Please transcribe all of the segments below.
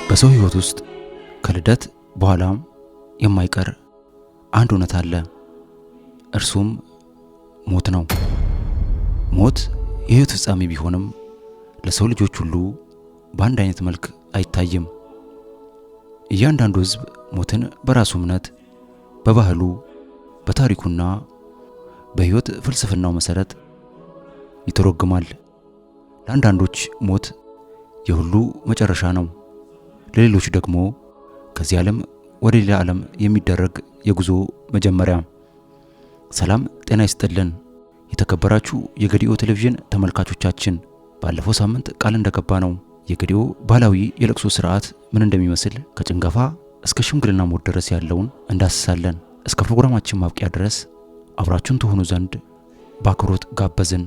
በሰው ህይወት ውስጥ ከልደት በኋላም የማይቀር አንድ እውነት አለ። እርሱም ሞት ነው። ሞት የህይወት ፍጻሜ ቢሆንም ለሰው ልጆች ሁሉ በአንድ አይነት መልክ አይታይም። እያንዳንዱ ህዝብ ሞትን በራሱ እምነት፣ በባህሉ፣ በታሪኩና በህይወት ፍልስፍናው መሰረት ይተረጉማል። ለአንዳንዶች ሞት የሁሉ መጨረሻ ነው። ለሌሎች ደግሞ ከዚህ ዓለም ወደ ሌላ ዓለም የሚደረግ የጉዞ መጀመሪያ። ሰላም ጤና ይስጥልን የተከበራችሁ የገዲኦ ቴሌቪዥን ተመልካቾቻችን፣ ባለፈው ሳምንት ቃል እንደገባ ነው የገዲኦ ባህላዊ የለቅሶ ስርዓት ምን እንደሚመስል ከጭንገፋ እስከ ሽምግልና ሞት ድረስ ያለውን እንዳስሳለን። እስከ ፕሮግራማችን ማብቂያ ድረስ አብራችሁን ትሆኑ ዘንድ በአክብሮት ጋበዝን።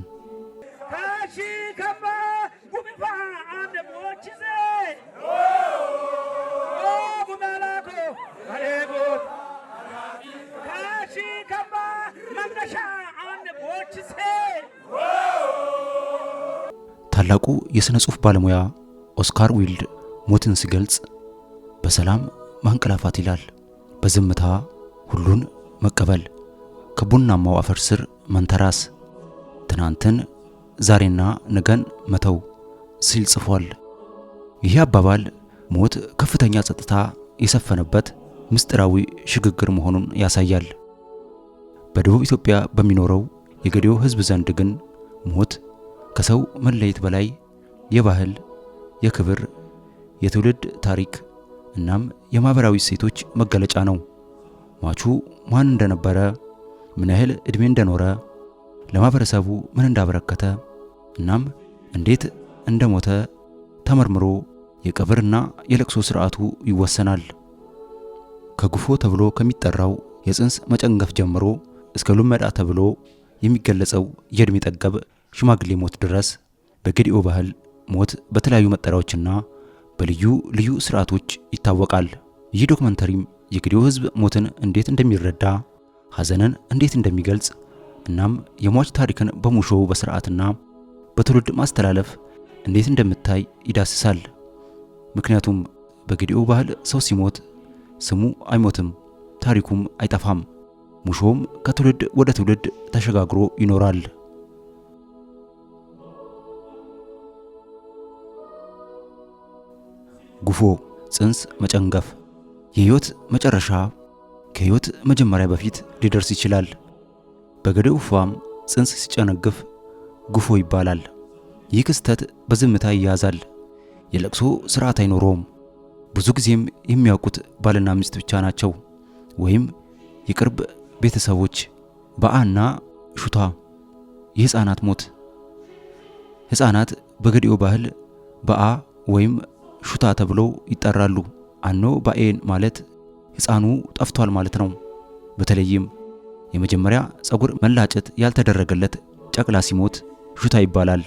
ታላቁ የሥነ ጽሑፍ ባለሙያ ኦስካር ዊልድ ሞትን ሲገልጽ በሰላም ማንቀላፋት ይላል። በዝምታ ሁሉን መቀበል፣ ከቡናማው አፈር ስር መንተራስ፣ ትናንትን ዛሬና ነገን መተው ሲል ጽፏል። ይህ አባባል ሞት ከፍተኛ ጸጥታ የሰፈነበት ምስጢራዊ ሽግግር መሆኑን ያሳያል። በደቡብ ኢትዮጵያ በሚኖረው የገዲኦ ሕዝብ ዘንድ ግን ሞት ከሰው መለየት በላይ የባህል፣ የክብር፣ የትውልድ ታሪክ እናም የማህበራዊ እሴቶች መገለጫ ነው። ሟቹ ማን እንደነበረ፣ ምን ያህል እድሜ እንደኖረ፣ ለማህበረሰቡ ምን እንዳበረከተ እናም እንዴት እንደሞተ ተመርምሮ የቀብርና የለቅሶ ስርዓቱ ይወሰናል። ከጉፎ ተብሎ ከሚጠራው የጽንስ መጨንገፍ ጀምሮ እስከ ሉመዳ ተብሎ የሚገለጸው የእድሜ ጠገብ ሽማግሌ ሞት ድረስ በገዲኦ ባህል ሞት በተለያዩ መጠሪያዎችና በልዩ ልዩ ስርዓቶች ይታወቃል። ይህ ዶክመንተሪም የገዲኦ ህዝብ ሞትን እንዴት እንደሚረዳ፣ ሐዘንን እንዴት እንደሚገልጽ እናም የሟች ታሪክን በሙሾ በስርዓትና በትውልድ ማስተላለፍ እንዴት እንደምታይ ይዳስሳል። ምክንያቱም በገዲኦ ባህል ሰው ሲሞት ስሙ አይሞትም፣ ታሪኩም አይጠፋም። ሙሾም ከትውልድ ወደ ትውልድ ተሸጋግሮ ይኖራል። ጉፎ ጽንስ መጨንገፍ የህይወት መጨረሻ ከህይወት መጀመሪያ በፊት ሊደርስ ይችላል። በገዲኦ ፏም ጽንስ ሲጨነግፍ ጉፎ ይባላል። ይህ ክስተት በዝምታ ይያዛል። የለቅሶ ስርዓት አይኖረውም። ብዙ ጊዜም የሚያውቁት ባልና ሚስት ብቻ ናቸው፣ ወይም የቅርብ ቤተሰቦች። በአና ሹታ የህፃናት ሞት። ህፃናት በገዲኦ ባህል በአ ወይም ሹታ ተብለው ይጠራሉ። አኖ ባኤን ማለት ህፃኑ ጠፍቷል ማለት ነው። በተለይም የመጀመሪያ ጸጉር መላጨት ያልተደረገለት ጨቅላ ሲሞት ሹታ ይባላል።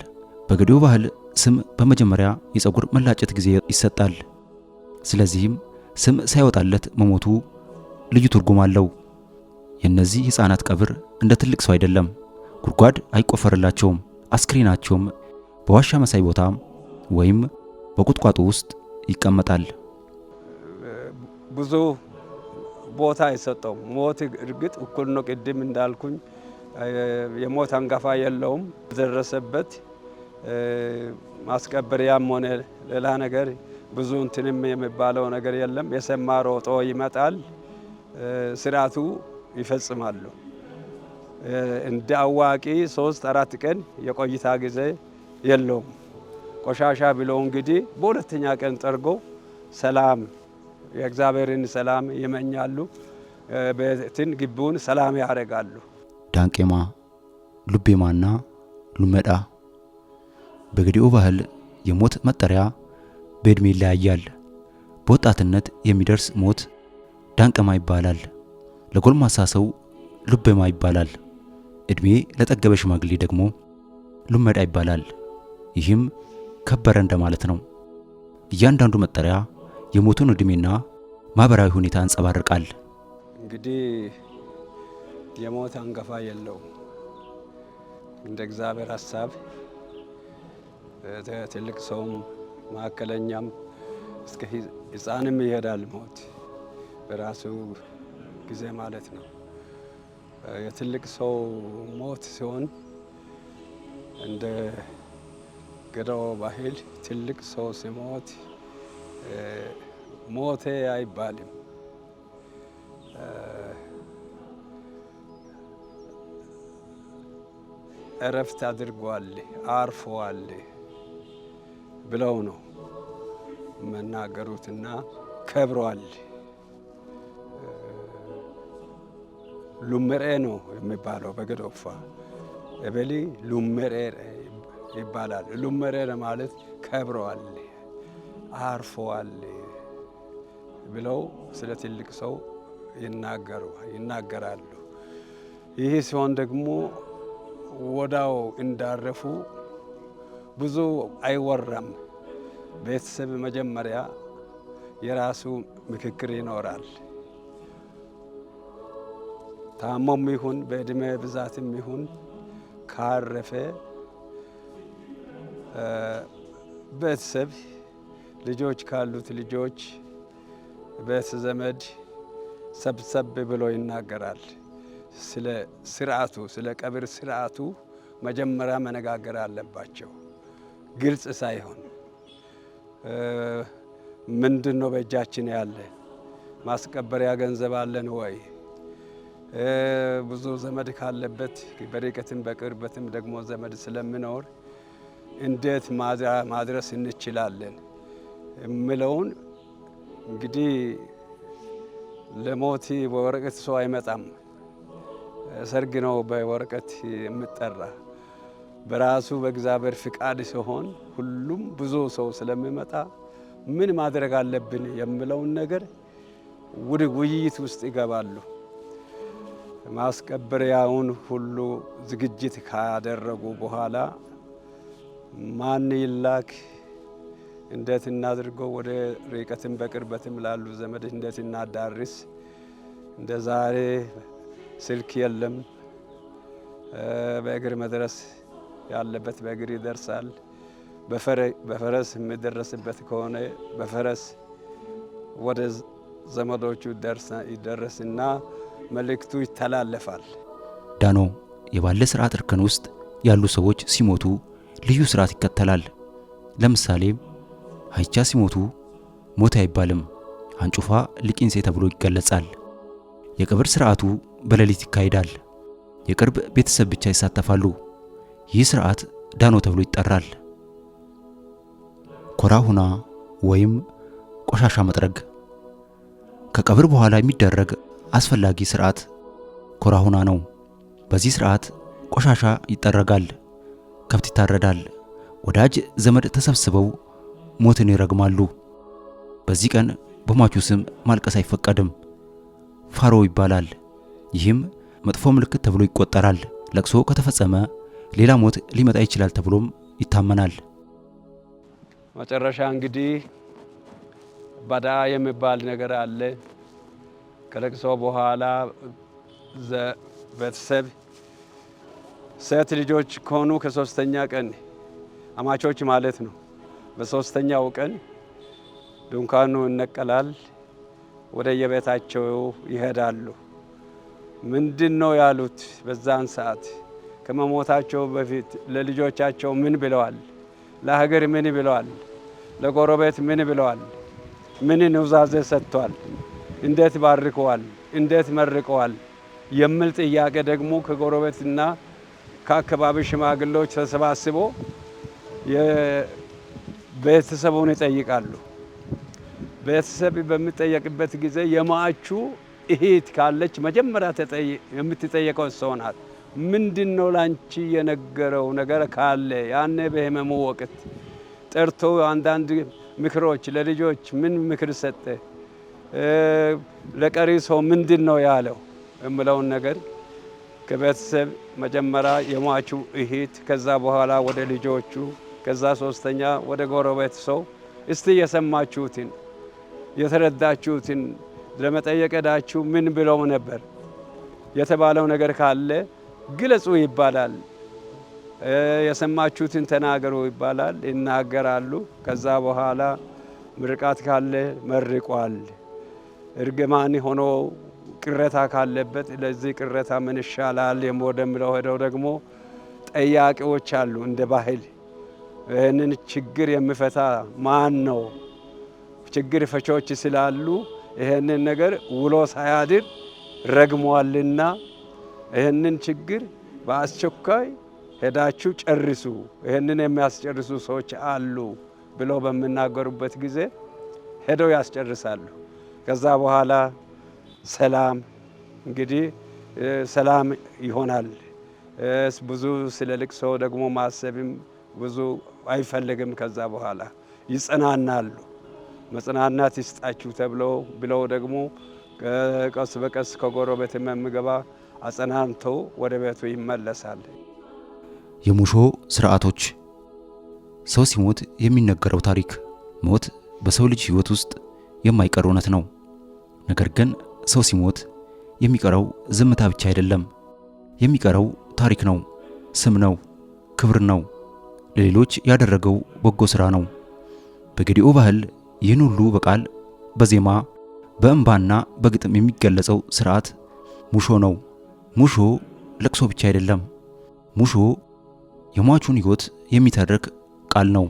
በገዲኦ ባህል ስም በመጀመሪያ የጸጉር መላጨት ጊዜ ይሰጣል። ስለዚህም ስም ሳይወጣለት መሞቱ ልዩ ትርጉም አለው። የነዚህ ህፃናት ቀብር እንደ ትልቅ ሰው አይደለም። ጉድጓድ አይቆፈርላቸውም። አስክሬናቸውም በዋሻ መሳይ ቦታ ወይም በቁጥቋጦ ውስጥ ይቀመጣል። ብዙ ቦታ አይሰጠውም። ሞት እርግጥ እኩል ነው። ቅድም እንዳልኩኝ የሞት አንገፋ የለውም። ደረሰበት ማስቀበሪያም ሆነ ሌላ ነገር ብዙ እንትንም የሚባለው ነገር የለም። የሰማ ሮጦ ይመጣል፣ ስርዓቱ ይፈጽማሉ። እንደ አዋቂ 3-4 ቀን የቆይታ ጊዜ የለውም። ቆሻሻ ብለው እንግዲህ በሁለተኛ ቀን ጠርጎ ሰላም የእግዚአብሔርን ሰላም ይመኛሉ። ቤትን ግቢውን ሰላም ያደርጋሉ። ዳንቄማ፣ ሉቤማና ሉመዳ በገዲኦ ባህል የሞት መጠሪያ በእድሜ ይለያያል። በወጣትነት የሚደርስ ሞት ዳንቄማ ይባላል። ለጎልማሳ ሰው ሉቤማ ይባላል። እድሜ ለጠገበ ሽማግሌ ደግሞ ሉመዳ ይባላል። ይህም ከበረ እንደማለት ነው። እያንዳንዱ መጠሪያ የሞቱን እድሜና ማህበራዊ ሁኔታ ያንጸባርቃል። እንግዲህ የሞት አንገፋ የለው እንደ እግዚአብሔር ሐሳብ ትልቅ ሰውም ማከለኛም እስከ ሕፃንም ይሄዳል ሞት በራሱ ጊዜ ማለት ነው። የትልቅ ሰው ሞት ሲሆን እንደ ገዳው ባህል ትልቅ ሰው ሲሞት ሞቴ አይባልም። እረፍት አድርጓል፣ አርፏል ብለው ነው መናገሩትና ከብሯል። ሉምሬ ነው የሚባለው በገዶፋ እበሊ ሉምሬ ይባላል። ሉምሬ ማለት ከብሯል፣ አርፏል ብለው ስለ ትልቅ ሰው ይናገራሉ። ይህ ሲሆን ደግሞ ወዳው እንዳረፉ ብዙ አይወራም። ቤተሰብ መጀመሪያ የራሱ ምክክር ይኖራል። ታሞም ይሁን በእድሜ ብዛትም ይሁን ካረፈ ቤተሰብ ልጆች ካሉት ልጆች ቤተ ዘመድ ሰብሰብ ብሎ ይናገራል። ስለ ስርዓቱ ስለ ቀብር ስርዓቱ መጀመሪያ መነጋገር አለባቸው። ግልጽ ሳይሆን ምንድን ነው በእጃችን ያለ ማስቀበሪያ ገንዘብ አለን ወይ? ብዙ ዘመድ ካለበት በርቀትም በቅርበትም ደግሞ ዘመድ ስለሚኖር እንዴት ማድረስ እንችላለን የሚለውን እንግዲህ ለሞት በወረቀት ሰው አይመጣም። ሰርግ ነው በወረቀት የሚጠራ። በራሱ በእግዚአብሔር ፍቃድ ሲሆን ሁሉም ብዙ ሰው ስለሚመጣ ምን ማድረግ አለብን የሚለውን ነገር ውይይት ውስጥ ይገባሉ። ማስቀበሪያውን ሁሉ ዝግጅት ካደረጉ በኋላ ማን ይላክ፣ እንዴት እናድርገው፣ ወደ ርቀትም በቅርበትም ላሉ ዘመድ እንዴት እናዳርስ። እንደ ዛሬ ስልክ የለም። በእግር መድረስ ያለበት በእግር ይደርሳል። በፈረስ የሚደረስበት ከሆነ በፈረስ ወደ ዘመዶቹ ይደረስና መልእክቱ ይተላለፋል። ዳኖ የባለ ስርዓት እርከን ውስጥ ያሉ ሰዎች ሲሞቱ ልዩ ስርዓት ይከተላል። ለምሳሌ ሀይቻ ሲሞቱ ሞት አይባልም፣ አንጩፋ ሊቂንሴ ተብሎ ይገለጻል። የቀብር ስርዓቱ በሌሊት ይካሄዳል። የቅርብ ቤተሰብ ብቻ ይሳተፋሉ። ይህ ስርዓት ዳኖ ተብሎ ይጠራል። ኮራሁና ወይም ቆሻሻ መጥረግ ከቀብር በኋላ የሚደረግ አስፈላጊ ስርዓት ኮራሁና ነው። በዚህ ስርዓት ቆሻሻ ይጠረጋል፣ ከብት ይታረዳል፣ ወዳጅ ዘመድ ተሰብስበው ሞትን ይረግማሉ። በዚህ ቀን በሟቹ ስም ማልቀስ አይፈቀድም፣ ፋሮ ይባላል። ይህም መጥፎ ምልክት ተብሎ ይቆጠራል። ለቅሶ ከተፈጸመ ሌላ ሞት ሊመጣ ይችላል ተብሎም ይታመናል። መጨረሻ እንግዲህ ባዳ የሚባል ነገር አለ። ከለቅሶ በኋላ ቤተሰብ ሴት ልጆች ከሆኑ ከሶስተኛ ቀን አማቾች ማለት ነው። በሶስተኛው ቀን ድንኳኑ ይነቀላል፣ ወደ የቤታቸው ይሄዳሉ። ምንድን ነው ያሉት? በዛን ሰዓት ከመሞታቸው በፊት ለልጆቻቸው ምን ብለዋል? ለሀገር ምን ብለዋል? ለጎረቤት ምን ብለዋል? ምን ኑዛዜ ሰጥቷል? እንዴት ባርከዋል? እንዴት መርቀዋል? የሚል ጥያቄ ደግሞ ከጎረቤትና ከአካባቢ ሽማግሌዎች ተሰባስቦ ቤተሰቡን ይጠይቃሉ። ቤተሰብ በሚጠየቅበት ጊዜ የሟቹ እህት ካለች መጀመሪያ የምትጠየቀው እሷ ናት። ምንድን ነው ላንቺ የነገረው ነገር ካለ ያኔ በህመሙ ወቅት ጠርቶ አንዳንድ ምክሮች ለልጆች ምን ምክር ሰጠ፣ ለቀሪ ሰው ምንድን ነው ያለው የምለውን ነገር ከቤተሰብ መጀመሪያ የሟቹ እህት፣ ከዛ በኋላ ወደ ልጆቹ፣ ከዛ ሶስተኛ ወደ ጎረቤት ሰው እስቲ የሰማችሁትን የተረዳችሁትን ለመጠየቅ ሄዳችሁ ምን ብለው ነበር የተባለው ነገር ካለ ግለጹ ይባላል። የሰማችሁትን ተናገሩ ይባላል። ይናገራሉ። ከዛ በኋላ ምርቃት ካለ መርቋል። እርግማን ሆኖ ቅሬታ ካለበት ለዚህ ቅሬታ ምን ይሻላል ወደሚለው ሄደው ደግሞ ጠያቂዎች አሉ። እንደ ባህል ይህንን ችግር የሚፈታ ማን ነው? ችግር ፈቾች ስላሉ ይህንን ነገር ውሎ ሳያድር ረግሟልና ይህንን ችግር በአስቸኳይ ሄዳችሁ ጨርሱ፣ ይህንን የሚያስጨርሱ ሰዎች አሉ ብለው በሚናገሩበት ጊዜ ሄደው ያስጨርሳሉ። ከዛ በኋላ ሰላም እንግዲህ ሰላም ይሆናል። ብዙ ስለ ልቅሶ ደግሞ ማሰብም ብዙ አይፈልግም። ከዛ በኋላ ይጽናናሉ። መጽናናት ይስጣችሁ ብለው ደግሞ ቀስ በቀስ ከጎረቤት የሚገባ አጽናንተው ወደ ቤቱ ይመለሳል። የሙሾ ስርዓቶች። ሰው ሲሞት የሚነገረው ታሪክ። ሞት በሰው ልጅ ሕይወት ውስጥ የማይቀር እውነት ነው። ነገር ግን ሰው ሲሞት የሚቀረው ዝምታ ብቻ አይደለም። የሚቀረው ታሪክ ነው፣ ስም ነው፣ ክብር ነው፣ ለሌሎች ያደረገው በጎ ሥራ ነው። በጌዲኦ ባህል ይህን ሁሉ በቃል በዜማ በእንባና በግጥም የሚገለጸው ስርዓት ሙሾ ነው። ሙሾ ለቅሶ ብቻ አይደለም። ሙሾ የሟቹን ሕይወት የሚተርክ ቃል ነው።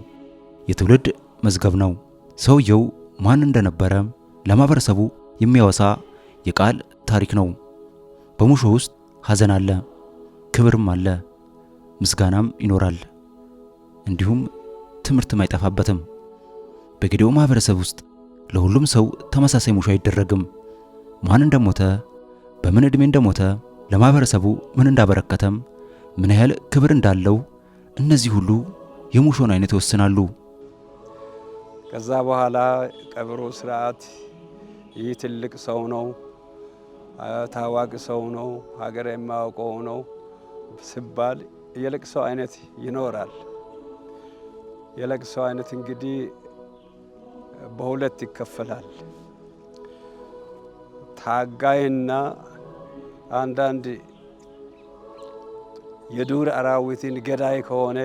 የትውልድ መዝገብ ነው። ሰውየው ማን እንደነበረ ለማህበረሰቡ የሚያወሳ የቃል ታሪክ ነው። በሙሾ ውስጥ ሐዘን አለ፣ ክብርም አለ፣ ምስጋናም ይኖራል። እንዲሁም ትምህርትም አይጠፋበትም። በጌዲኦ ማህበረሰብ ውስጥ ለሁሉም ሰው ተመሳሳይ ሙሾ አይደረግም። ማን እንደሞተ፣ በምን ዕድሜ እንደሞተ፣ ለማህበረሰቡ ምን እንዳበረከተም፣ ምን ያህል ክብር እንዳለው እነዚህ ሁሉ የሙሾን አይነት ይወስናሉ። ከዛ በኋላ ቀብሩ ስርዓት ይህ ትልቅ ሰው ነው፣ ታዋቂ ሰው ነው፣ ሀገር የማያውቀው ነው ሲባል የለቅሶ አይነት ይኖራል። የለቅሶ አይነት እንግዲህ በሁለት ይከፈላል። ታጋይና አንዳንድ የዱር አራዊትን ገዳይ ከሆነ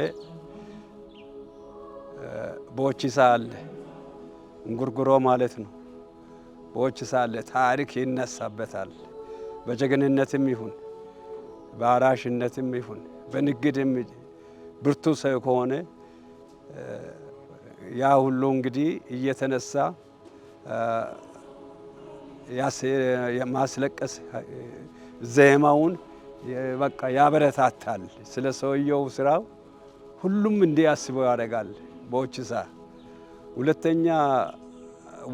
ቦችሳ አለ፣ እንጉርጉሮ ማለት ነው። ቦችሳ አለ፣ ታሪክ ይነሳበታል። በጀግንነትም ይሁን በአራሽነትም ይሁን በንግድም ብርቱ ሰው ከሆነ ያ ሁሉ እንግዲህ እየተነሳ ማስለቀስ ዜማውን በቃ ያበረታታል። ስለ ሰውየው ስራው ሁሉም እንዲያስበው ያደርጋል። ቦችሳ ሁለተኛ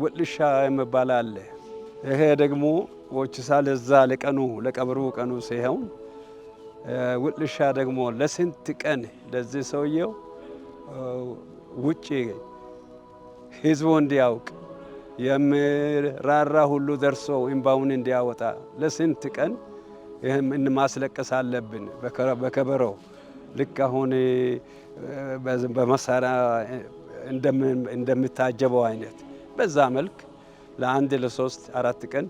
ውልሻ የሚባል አለ። ይሄ ደግሞ ቦችሳ ለዛ ለቀኑ ለቀብሩ ቀኑ ሲሆን፣ ውልሻ ደግሞ ለስንት ቀን ለዚህ ሰውየው ውጪ ህዝቡ እንዲያውቅ የሚራራ ሁሉ ደርሶ እንባውን እንዲያወጣ ለስንት ቀን ይህም ማስለቀስ አለብን። በከበሮ ልክ አሁን በመሳሪያ እንደምታጀበው አይነት በዛ መልክ ለአንድ ለሶስት አራት ቀን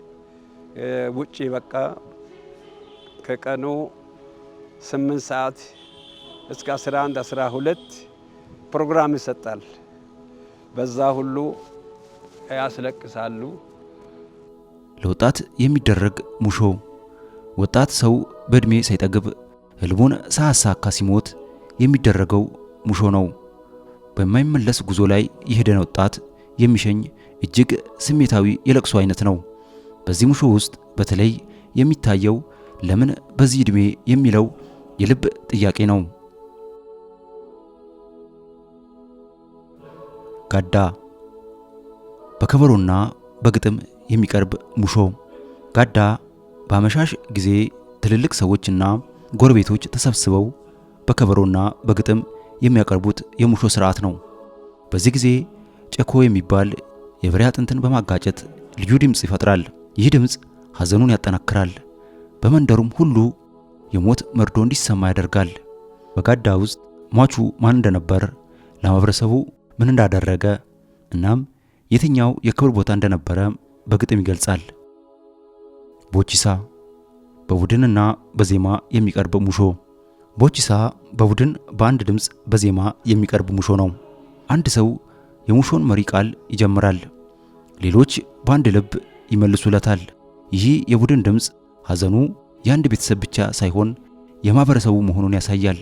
ውጪ በቃ ከቀኑ 8 ሰዓት እስከ 11 12 ፕሮግራም ይሰጣል። በዛ ሁሉ ያስለቅሳሉ። ለወጣት የሚደረግ ሙሾ። ወጣት ሰው በእድሜ ሳይጠግብ ህልሙን ሳያሳካ ሲሞት የሚደረገው ሙሾ ነው። በማይመለስ ጉዞ ላይ የሄደን ወጣት የሚሸኝ እጅግ ስሜታዊ የለቅሶ አይነት ነው። በዚህ ሙሾ ውስጥ በተለይ የሚታየው ለምን በዚህ እድሜ የሚለው የልብ ጥያቄ ነው። ጋዳ። በከበሮና በግጥም የሚቀርብ ሙሾ። ጋዳ በአመሻሽ ጊዜ ትልልቅ ሰዎችና ጎረቤቶች ተሰብስበው በከበሮና በግጥም የሚያቀርቡት የሙሾ ስርዓት ነው። በዚህ ጊዜ ጨኮ የሚባል የበሬ አጥንትን በማጋጨት ልዩ ድምጽ ይፈጥራል። ይህ ድምጽ ሐዘኑን ያጠናክራል። በመንደሩም ሁሉ የሞት መርዶ እንዲሰማ ያደርጋል። በጋዳ ውስጥ ሟቹ ማን እንደነበር፣ ለማህበረሰቡ ምን እንዳደረገ እናም የትኛው የክብር ቦታ እንደነበረ በግጥም ይገልጻል። ቦችሳ። በቡድንና በዜማ የሚቀርብ ሙሾ። ቦችሳ በቡድን በአንድ ድምጽ በዜማ የሚቀርብ ሙሾ ነው። አንድ ሰው የሙሾን መሪ ቃል ይጀምራል። ሌሎች በአንድ ልብ ይመልሱለታል። ይህ የቡድን ድምፅ ሐዘኑ የአንድ ቤተሰብ ብቻ ሳይሆን የማህበረሰቡ መሆኑን ያሳያል።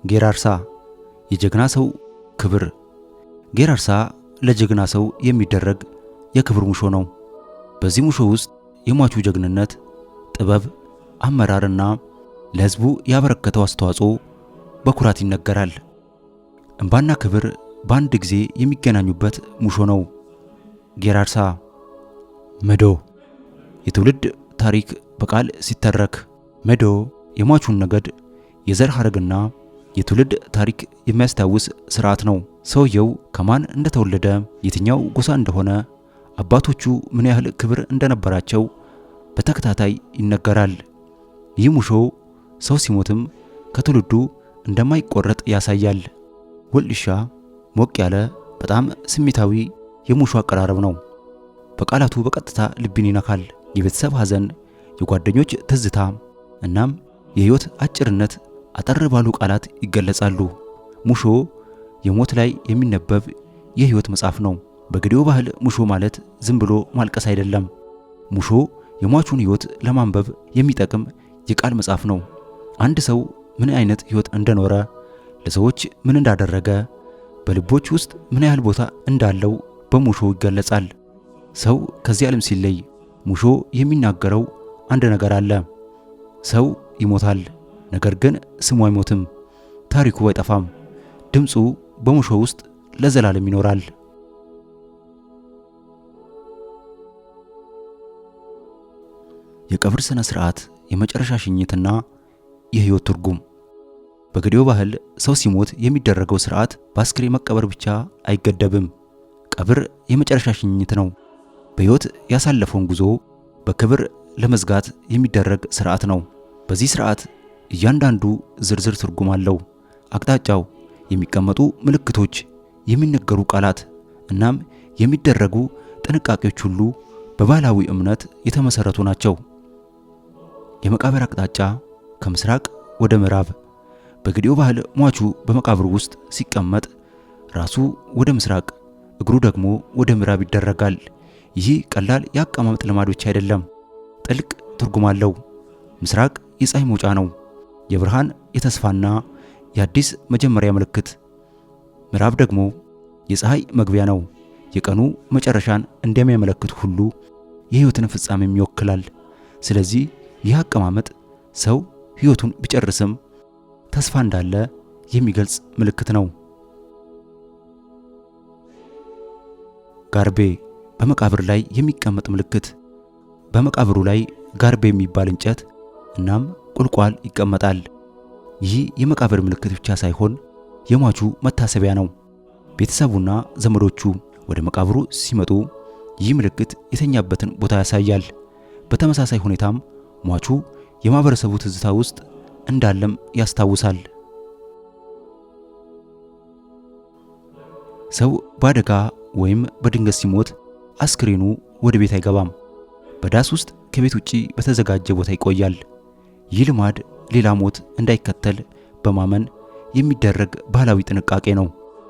ጌራርሳ የጀግና ሰው ክብር። ጌራርሳ ለጀግና ሰው የሚደረግ የክብር ሙሾ ነው። በዚህ ሙሾ ውስጥ የሟቹ ጀግንነት፣ ጥበብ፣ አመራርና ለሕዝቡ ያበረከተው አስተዋጽኦ በኩራት ይነገራል። እንባና ክብር በአንድ ጊዜ የሚገናኙበት ሙሾ ነው። ጌራርሳ መዶ የትውልድ ታሪክ በቃል ሲተረክ። መዶ የሟቹን ነገድ የዘር ሐረግና የትውልድ ታሪክ የሚያስታውስ ስርዓት ነው። ሰውየው ከማን እንደተወለደ፣ የትኛው ጎሳ እንደሆነ፣ አባቶቹ ምን ያህል ክብር እንደነበራቸው በተከታታይ ይነገራል። ይህ ሙሾ ሰው ሲሞትም ከትውልዱ እንደማይቆረጥ ያሳያል። ወልድሻ ሞቅ ያለ በጣም ስሜታዊ የሙሾ አቀራረብ ነው። በቃላቱ በቀጥታ ልብን ይነካል። የቤተሰብ ሐዘን፣ የጓደኞች ትዝታ እናም የህይወት አጭርነት አጠር ባሉ ቃላት ይገለጻሉ። ሙሾ የሞት ላይ የሚነበብ የህይወት መጽሐፍ ነው። በጌዲዮ ባህል ሙሾ ማለት ዝም ብሎ ማልቀስ አይደለም። ሙሾ የሟቹን ህይወት ለማንበብ የሚጠቅም የቃል መጽሐፍ ነው። አንድ ሰው ምን አይነት ህይወት እንደኖረ፣ ለሰዎች ምን እንዳደረገ፣ በልቦች ውስጥ ምን ያህል ቦታ እንዳለው በሙሾ ይገለጻል። ሰው ከዚህ ዓለም ሲለይ ሙሾ የሚናገረው አንድ ነገር አለ። ሰው ይሞታል፣ ነገር ግን ስሙ አይሞትም፣ ታሪኩ አይጠፋም። ድምፁ በሙሾ ውስጥ ለዘላለም ይኖራል። የቀብር ስነ ስርዓት፣ የመጨረሻ ሽኝትና የህይወት ትርጉም። በጌዲዮ ባህል ሰው ሲሞት የሚደረገው ስርዓት በአስክሬን መቀበር ብቻ አይገደብም። ቀብር የመጨረሻ ሽኝት ነው። በህይወት ያሳለፈውን ጉዞ በክብር ለመዝጋት የሚደረግ ስርዓት ነው። በዚህ ስርዓት እያንዳንዱ ዝርዝር ትርጉም አለው። አቅጣጫው፣ የሚቀመጡ ምልክቶች፣ የሚነገሩ ቃላት እናም የሚደረጉ ጥንቃቄዎች ሁሉ በባህላዊ እምነት የተመሰረቱ ናቸው። የመቃብር አቅጣጫ ከምስራቅ ወደ ምዕራብ። በጌዲዮ ባህል ሟቹ በመቃብሩ ውስጥ ሲቀመጥ ራሱ ወደ ምስራቅ፣ እግሩ ደግሞ ወደ ምዕራብ ይደረጋል። ይህ ቀላል የአቀማመጥ ልማዶች አይደለም፣ ጥልቅ ትርጉም አለው። ምስራቅ የፀሐይ መውጫ ነው፣ የብርሃን የተስፋና የአዲስ መጀመሪያ ምልክት። ምዕራብ ደግሞ የፀሐይ መግቢያ ነው፣ የቀኑ መጨረሻን እንደሚያመለክት ሁሉ የህይወትን ፍጻሜም ይወክላል። ስለዚህ ይህ አቀማመጥ ሰው ህይወቱን ቢጨርስም ተስፋ እንዳለ የሚገልጽ ምልክት ነው። ጋርቤ በመቃብር ላይ የሚቀመጥ ምልክት። በመቃብሩ ላይ ጋርቤ የሚባል እንጨት እናም ቁልቋል ይቀመጣል። ይህ የመቃብር ምልክት ብቻ ሳይሆን የሟቹ መታሰቢያ ነው። ቤተሰቡና ዘመዶቹ ወደ መቃብሩ ሲመጡ ይህ ምልክት የተኛበትን ቦታ ያሳያል። በተመሳሳይ ሁኔታም ሟቹ የማህበረሰቡ ትዝታ ውስጥ እንዳለም ያስታውሳል። ሰው በአደጋ ወይም በድንገት ሲሞት አስክሬኑ ወደ ቤት አይገባም። በዳስ ውስጥ ከቤት ውጪ በተዘጋጀ ቦታ ይቆያል። ይህ ልማድ ሌላ ሞት እንዳይከተል በማመን የሚደረግ ባህላዊ ጥንቃቄ ነው።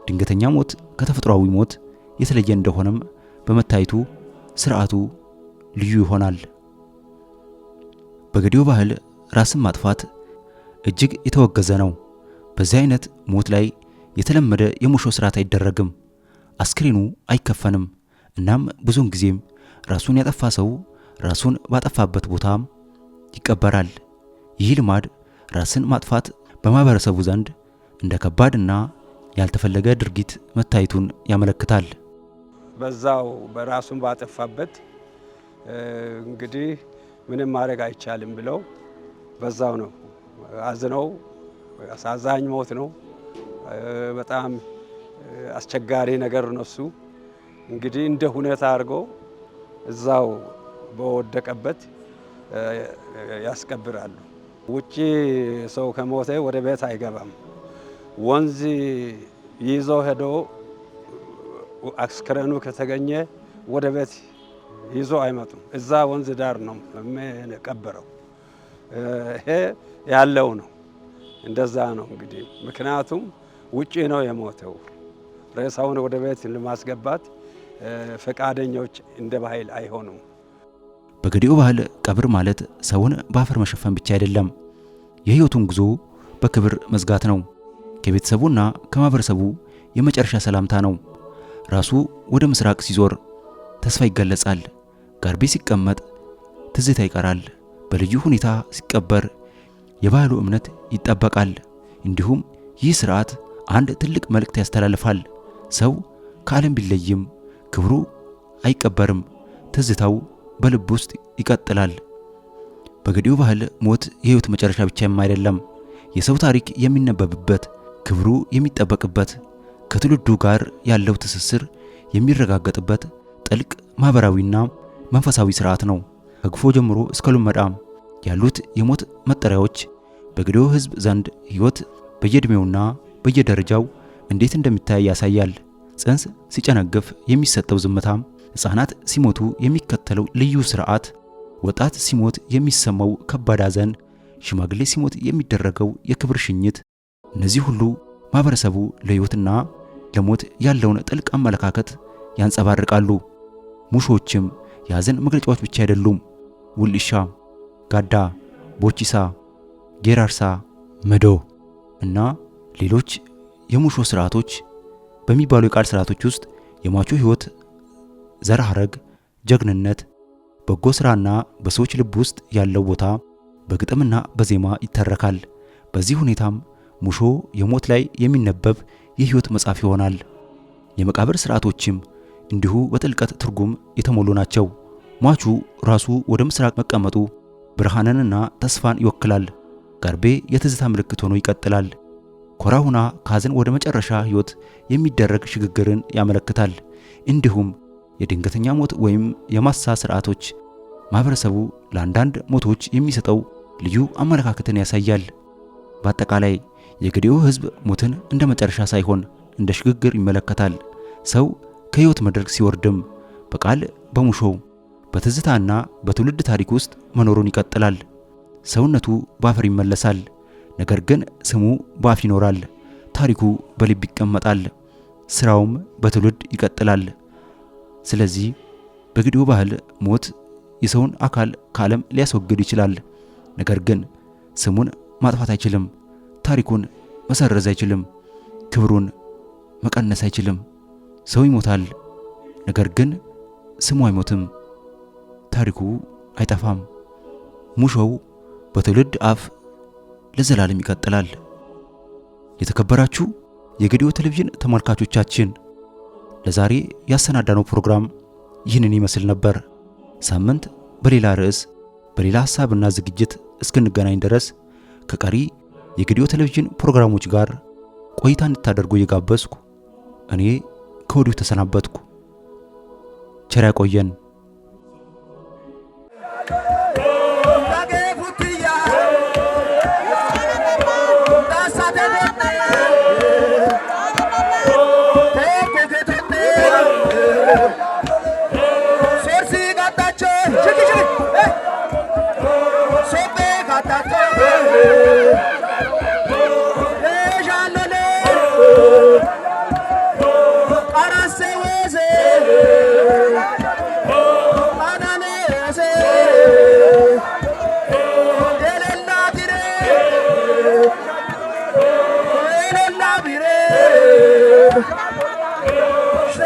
ድንገተኛ ሞት ከተፈጥሯዊ ሞት የተለየ እንደሆነም በመታየቱ ስርዓቱ ልዩ ይሆናል። በጌዲዮ ባህል ራስን ማጥፋት እጅግ የተወገዘ ነው። በዚህ አይነት ሞት ላይ የተለመደ የሙሾ ስርዓት አይደረግም። አስክሬኑ አይከፈንም። እናም ብዙውን ጊዜም ራሱን ያጠፋ ሰው ራሱን ባጠፋበት ቦታ ይቀበራል። ይህ ልማድ ራስን ማጥፋት በማህበረሰቡ ዘንድ እንደ ከባድና ያልተፈለገ ድርጊት መታየቱን ያመለክታል። በዛው በራሱን ባጠፋበት እንግዲህ ምንም ማድረግ አይቻልም ብለው በዛው ነው አዝነው። አሳዛኝ ሞት ነው። በጣም አስቸጋሪ ነገር ነው። እሱ እንግዲህ እንደ ሁኔታ አድርጎ እዛው በወደቀበት ያስቀብራሉ። ውጪ ሰው ከሞተ ወደ ቤት አይገባም። ወንዝ ይዞ ሄዶ አስክሬኑ ከተገኘ ወደ ቤት ይዞ አይመጡም። እዛ ወንዝ ዳር ነው የሚቀበረው። ይሄ ያለው ነው። እንደዛ ነው እንግዲህ። ምክንያቱም ውጪ ነው የሞተው። ሬሳውን ወደ ቤት ለማስገባት ፈቃደኞች እንደ ባህል አይሆኑም። በገዲኦ ባህል ቀብር ማለት ሰውን በአፈር መሸፈን ብቻ አይደለም፣ የህይወቱን ጉዞ በክብር መዝጋት ነው። ከቤተሰቡና ከማህበረሰቡ የመጨረሻ ሰላምታ ነው። ራሱ ወደ ምስራቅ ሲዞር ተስፋ ይገለጻል። ጋርቤ ሲቀመጥ ትዝታ ይቀራል። በልዩ ሁኔታ ሲቀበር የባህሉ እምነት ይጠበቃል። እንዲሁም ይህ ስርዓት አንድ ትልቅ መልእክት ያስተላልፋል። ሰው ከዓለም ቢለይም ክብሩ አይቀበርም፣ ትዝታው በልብ ውስጥ ይቀጥላል። በገዲኦ ባህል ሞት የህይወት መጨረሻ ብቻም አይደለም፣ የሰው ታሪክ የሚነበብበት፣ ክብሩ የሚጠበቅበት፣ ከትውልዱ ጋር ያለው ትስስር የሚረጋገጥበት ጥልቅ ማህበራዊና መንፈሳዊ ስርዓት ነው። ከግፎ ጀምሮ እስከ ሉመዳም ያሉት የሞት መጠሪያዎች በገዲኦ ህዝብ ዘንድ ህይወት በየእድሜውና በየደረጃው እንዴት እንደሚታይ ያሳያል። ጽንስ ሲጨነግፍ የሚሰጠው ዝምታም፣ ሕፃናት ሲሞቱ የሚከተለው ልዩ ስርዓት፣ ወጣት ሲሞት የሚሰማው ከባድ ሐዘን፣ ሽማግሌ ሲሞት የሚደረገው የክብር ሽኝት፣ እነዚህ ሁሉ ማህበረሰቡ ለህይወትና ለሞት ያለውን ጥልቅ አመለካከት ያንጸባርቃሉ። ሙሾችም የሐዘን መግለጫዎች ብቻ አይደሉም። ውልኢሻ፣ ጋዳ፣ ቦቺሳ፣ ጌራርሳ፣ መዶ እና ሌሎች የሙሾ ስርዓቶች በሚባሉ የቃል ስርዓቶች ውስጥ የሟቹ ህይወት፣ ዘር ሐረግ፣ ጀግንነት፣ በጎ ስራና በሰዎች ልብ ውስጥ ያለው ቦታ በግጥምና በዜማ ይተረካል። በዚህ ሁኔታም ሙሾ የሞት ላይ የሚነበብ የህይወት መጽሐፍ ይሆናል። የመቃብር ስርዓቶችም እንዲሁ በጥልቀት ትርጉም የተሞሉ ናቸው። ሟቹ ራሱ ወደ ምስራቅ መቀመጡ ብርሃንንና ተስፋን ይወክላል። ጋርቤ የትዝታ ምልክት ሆኖ ይቀጥላል። ኮራሁና ከሐዘን ወደ መጨረሻ ህይወት የሚደረግ ሽግግርን ያመለክታል። እንዲሁም የድንገተኛ ሞት ወይም የማሳ ስርዓቶች ማህበረሰቡ ለአንዳንድ ሞቶች የሚሰጠው ልዩ አመለካከትን ያሳያል። በአጠቃላይ የገዲኦ ህዝብ ሞትን እንደ መጨረሻ ሳይሆን እንደ ሽግግር ይመለከታል። ሰው ከህይወት መድረክ ሲወርድም በቃል በሙሾው በትዝታና በትውልድ ታሪክ ውስጥ መኖሩን ይቀጥላል። ሰውነቱ በአፈር ይመለሳል፣ ነገር ግን ስሙ በአፍ ይኖራል። ታሪኩ በልብ ይቀመጣል፣ ስራውም በትውልድ ይቀጥላል። ስለዚህ በገዲኦ ባህል ሞት የሰውን አካል ከዓለም ሊያስወግድ ይችላል፣ ነገር ግን ስሙን ማጥፋት አይችልም። ታሪኩን መሰረዝ አይችልም። ክብሩን መቀነስ አይችልም። ሰው ይሞታል፣ ነገር ግን ስሙ አይሞትም። ታሪኩ አይጠፋም። ሙሾው በትውልድ አፍ ለዘላለም ይቀጥላል። የተከበራችሁ የገዲኦ ቴሌቪዥን ተመልካቾቻችን ለዛሬ ያሰናዳነው ፕሮግራም ይህንን ይመስል ነበር። ሳምንት በሌላ ርዕስ በሌላ ሐሳብና ዝግጅት እስክንገናኝ ድረስ ከቀሪ የገዲኦ ቴሌቪዥን ፕሮግራሞች ጋር ቆይታ እንድታደርጉ እየጋበዝኩ እኔ ከወዲሁ ተሰናበትኩ። ቸር ያቆየን።